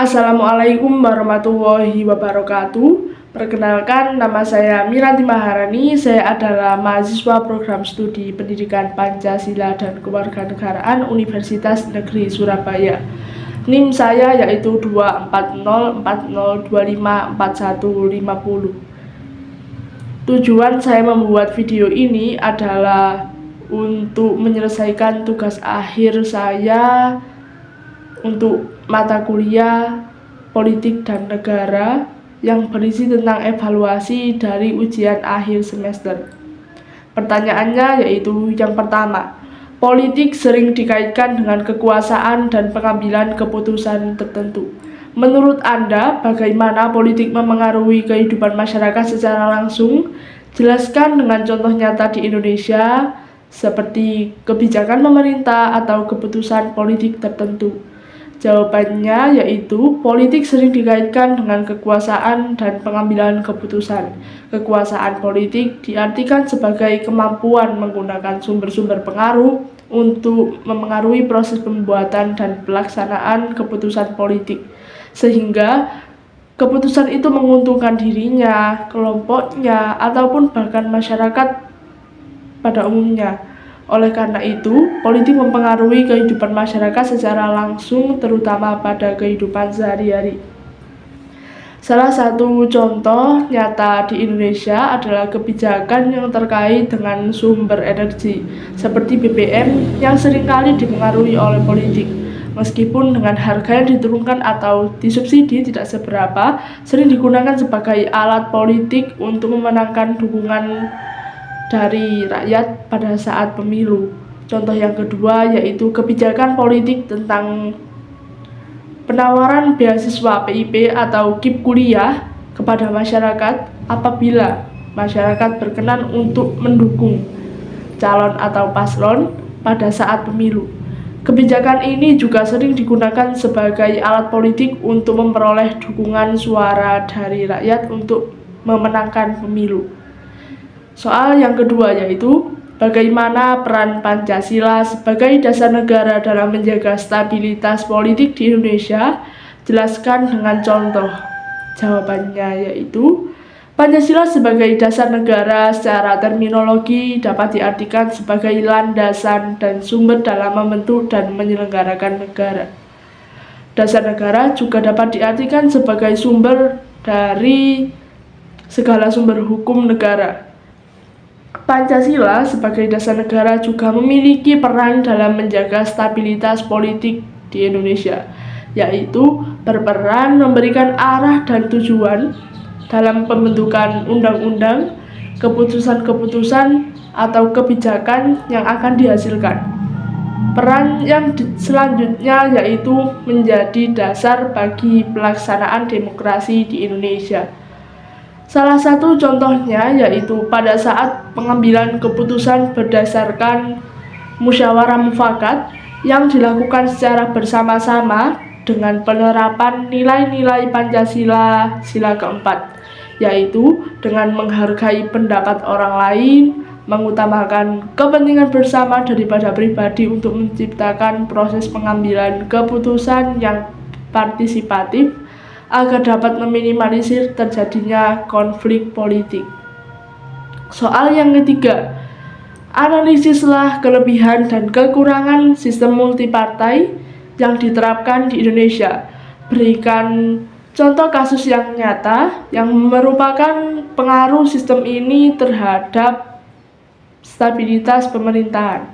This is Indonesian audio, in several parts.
Assalamualaikum warahmatullahi wabarakatuh. Perkenalkan, nama saya Miranti Maharani. Saya adalah mahasiswa program studi Pendidikan Pancasila dan Kewarganegaraan Universitas Negeri Surabaya. NIM saya yaitu 24040254150. Tujuan saya membuat video ini adalah untuk menyelesaikan tugas akhir saya untuk mata kuliah politik dan negara yang berisi tentang evaluasi dari ujian akhir semester. Pertanyaannya yaitu yang pertama, politik sering dikaitkan dengan kekuasaan dan pengambilan keputusan tertentu. Menurut Anda, bagaimana politik memengaruhi kehidupan masyarakat secara langsung? Jelaskan dengan contoh nyata di Indonesia, seperti kebijakan pemerintah atau keputusan politik tertentu. Jawabannya yaitu politik sering dikaitkan dengan kekuasaan dan pengambilan keputusan. Kekuasaan politik diartikan sebagai kemampuan menggunakan sumber-sumber pengaruh untuk memengaruhi proses pembuatan dan pelaksanaan keputusan politik, sehingga keputusan itu menguntungkan dirinya, kelompoknya, ataupun bahkan masyarakat pada umumnya. Oleh karena itu, politik mempengaruhi kehidupan masyarakat secara langsung, terutama pada kehidupan sehari-hari. Salah satu contoh nyata di Indonesia adalah kebijakan yang terkait dengan sumber energi, seperti BBM yang seringkali dipengaruhi oleh politik. Meskipun dengan harga yang diturunkan atau disubsidi tidak seberapa, sering digunakan sebagai alat politik untuk memenangkan dukungan dari rakyat pada saat pemilu. Contoh yang kedua yaitu kebijakan politik tentang penawaran beasiswa PIP atau KIP kuliah kepada masyarakat apabila masyarakat berkenan untuk mendukung calon atau paslon pada saat pemilu. Kebijakan ini juga sering digunakan sebagai alat politik untuk memperoleh dukungan suara dari rakyat untuk memenangkan pemilu. Soal yang kedua yaitu bagaimana peran Pancasila sebagai dasar negara dalam menjaga stabilitas politik di Indonesia. Jelaskan dengan contoh. Jawabannya yaitu Pancasila sebagai dasar negara secara terminologi dapat diartikan sebagai landasan dan sumber dalam membentuk dan menyelenggarakan negara. Dasar negara juga dapat diartikan sebagai sumber dari segala sumber hukum negara. Pancasila sebagai dasar negara juga memiliki peran dalam menjaga stabilitas politik di Indonesia, yaitu berperan memberikan arah dan tujuan dalam pembentukan undang-undang, keputusan-keputusan, atau kebijakan yang akan dihasilkan. Peran yang selanjutnya yaitu menjadi dasar bagi pelaksanaan demokrasi di Indonesia. Salah satu contohnya yaitu pada saat pengambilan keputusan berdasarkan musyawarah mufakat yang dilakukan secara bersama-sama dengan penerapan nilai-nilai Pancasila sila keempat, yaitu dengan menghargai pendapat orang lain, mengutamakan kepentingan bersama daripada pribadi untuk menciptakan proses pengambilan keputusan yang partisipatif agar dapat meminimalisir terjadinya konflik politik. Soal yang ketiga, analisislah kelebihan dan kekurangan sistem multipartai yang diterapkan di Indonesia. Berikan contoh kasus yang nyata yang merupakan pengaruh sistem ini terhadap stabilitas pemerintahan.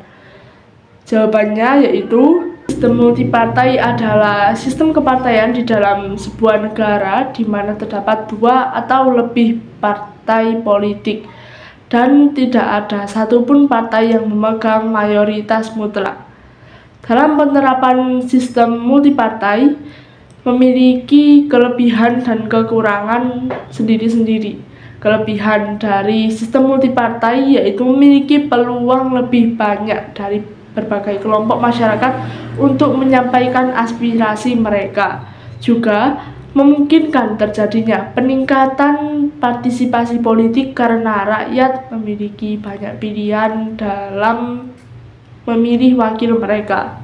Jawabannya yaitu sistem multipartai adalah sistem kepartaian di dalam sebuah negara di mana terdapat dua atau lebih partai politik dan tidak ada satupun partai yang memegang mayoritas mutlak. Dalam penerapan sistem multipartai memiliki kelebihan dan kekurangan sendiri-sendiri. Kelebihan dari sistem multipartai yaitu memiliki peluang lebih banyak dari berbagai kelompok masyarakat untuk menyampaikan aspirasi mereka. Juga memungkinkan terjadinya peningkatan partisipasi politik karena rakyat memiliki banyak pilihan dalam memilih wakil mereka.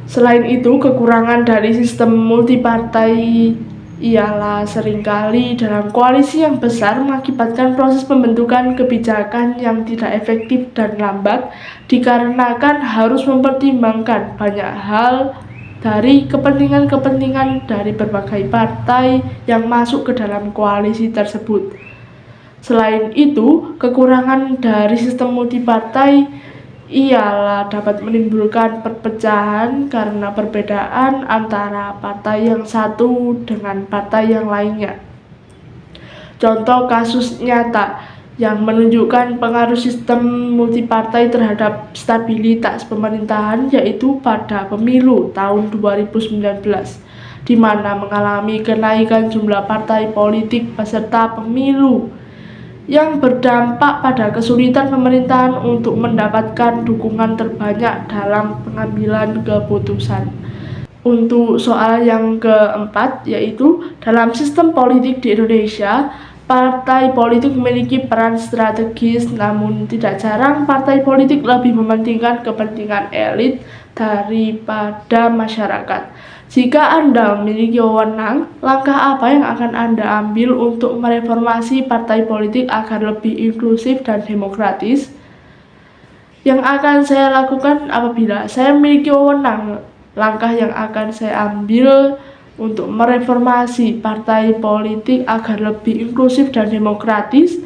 Selain itu, kekurangan dari sistem multipartai ialah seringkali dalam koalisi yang besar mengakibatkan proses pembentukan kebijakan yang tidak efektif dan lambat dikarenakan harus mempertimbangkan banyak hal dari kepentingan-kepentingan dari berbagai partai yang masuk ke dalam koalisi tersebut. Selain itu, kekurangan dari sistem multipartai ialah dapat menimbulkan perpecahan karena perbedaan antara partai yang satu dengan partai yang lainnya. Contoh kasus nyata yang menunjukkan pengaruh sistem multipartai terhadap stabilitas pemerintahan yaitu pada pemilu tahun 2019, di mana mengalami kenaikan jumlah partai politik peserta pemilu yang berdampak pada kesulitan pemerintahan untuk mendapatkan dukungan terbanyak dalam pengambilan keputusan. Untuk soal yang keempat, yaitu dalam sistem politik di Indonesia, partai politik memiliki peran strategis, namun tidak jarang partai politik lebih mementingkan kepentingan elit daripada masyarakat. Jika Anda memiliki wewenang, langkah apa yang akan Anda ambil untuk mereformasi partai politik agar lebih inklusif dan demokratis? Yang akan saya lakukan apabila saya memiliki wewenang, langkah yang akan saya ambil untuk mereformasi partai politik agar lebih inklusif dan demokratis,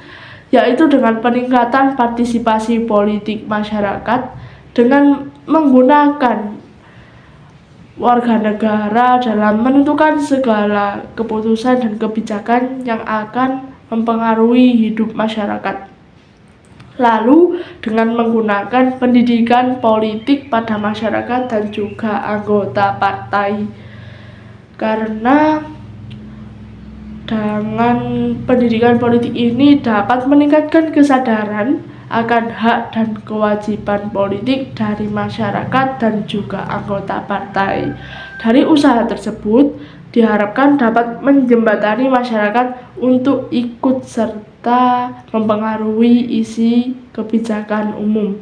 yaitu dengan peningkatan partisipasi politik masyarakat dengan menggunakan warga negara dalam menentukan segala keputusan dan kebijakan yang akan mempengaruhi hidup masyarakat. Lalu dengan menggunakan pendidikan politik pada masyarakat dan juga anggota partai. Karena dengan pendidikan politik ini dapat meningkatkan kesadaran akan hak dan kewajiban politik dari masyarakat dan juga anggota partai. Dari usaha tersebut diharapkan dapat menjembatani masyarakat untuk ikut serta mempengaruhi isi kebijakan umum.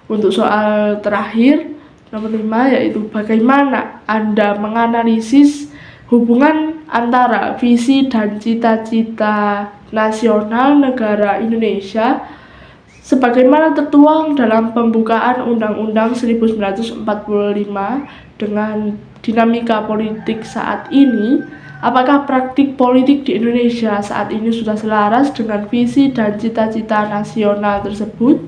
Untuk soal terakhir, nomor 5, yaitu bagaimana Anda menganalisis hubungan antara visi dan cita-cita nasional negara Indonesia sebagaimana tertuang dalam pembukaan Undang-Undang 1945 dengan dinamika politik saat ini. Apakah praktik politik di Indonesia saat ini sudah selaras dengan visi dan cita-cita nasional tersebut?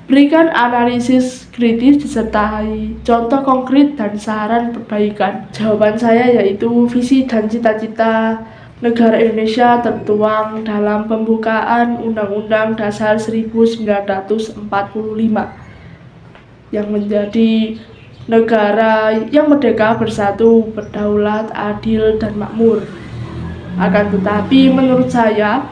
Berikan analisis kritis disertai contoh konkret dan saran perbaikan. Jawaban saya yaitu visi dan cita-cita negara Indonesia tertuang dalam pembukaan Undang-Undang Dasar 1945 yang menjadi negara yang merdeka, bersatu, berdaulat, adil, dan makmur. Akan tetapi menurut saya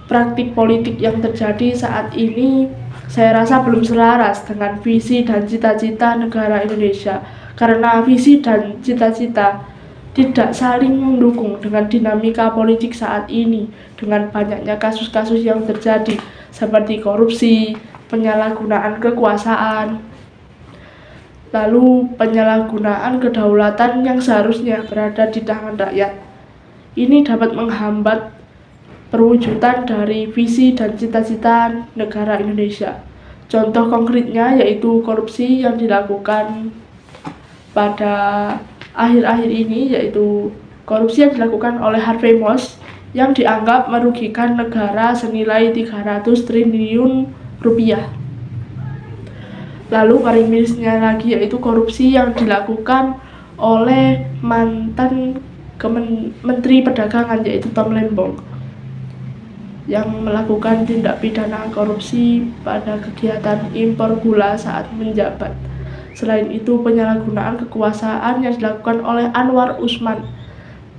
praktik politik yang terjadi saat ini saya rasa belum selaras dengan visi dan cita-cita negara Indonesia, karena visi dan cita-cita tidak saling mendukung dengan dinamika politik saat ini, dengan banyaknya kasus-kasus yang terjadi seperti korupsi, penyalahgunaan kekuasaan, lalu penyalahgunaan kedaulatan yang seharusnya berada di tangan rakyat. Ini dapat menghambat perwujudan dari visi dan cita-cita negara Indonesia. Contoh konkretnya yaitu korupsi yang dilakukan pada akhir-akhir ini, yaitu korupsi yang dilakukan oleh Harvey Moss yang dianggap merugikan negara senilai 300 triliun rupiah. Lalu paling mirisnya lagi yaitu korupsi yang dilakukan oleh mantan Menteri Perdagangan yaitu Tom Lembong, yang melakukan tindak pidana korupsi pada kegiatan impor gula saat menjabat. Selain itu, penyalahgunaan kekuasaan yang dilakukan oleh Anwar Usman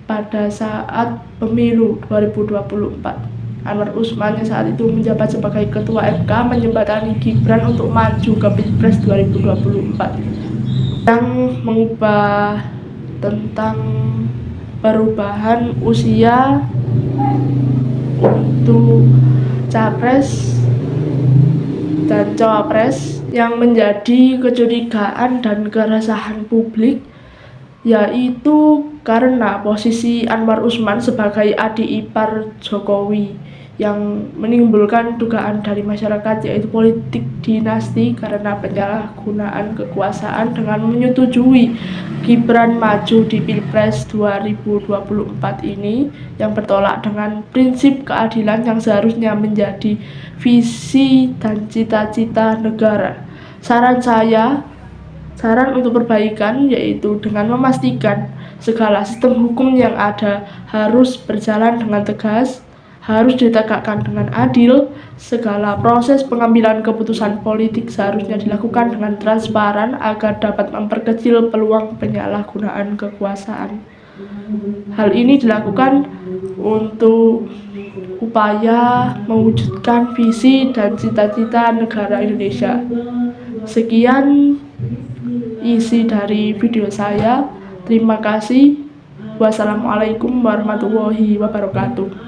pada saat pemilu 2024. Anwar Usman yang saat itu menjabat sebagai Ketua MK menjembatani Gibran untuk maju ke Pilpres 2024 yang mengubah tentang perubahan usia untuk capres dan cawapres yang menjadi kecurigaan dan keresahan publik, yaitu karena posisi Anwar Usman sebagai adik ipar Jokowi yang menimbulkan dugaan dari masyarakat, yaitu politik dinasti karena penyalahgunaan kekuasaan dengan menyetujui Gibran maju di Pilpres 2024 ini, yang bertolak dengan prinsip keadilan yang seharusnya menjadi visi dan cita-cita negara. Saran untuk perbaikan yaitu dengan memastikan segala sistem hukum yang ada harus berjalan dengan tegas, harus ditegakkan dengan adil, segala proses pengambilan keputusan politik seharusnya dilakukan dengan transparan agar dapat memperkecil peluang penyalahgunaan kekuasaan. Hal ini dilakukan untuk upaya mewujudkan visi dan cita-cita negara Indonesia. Sekian isi dari video saya. Terima kasih. Wassalamualaikum warahmatullahi wabarakatuh.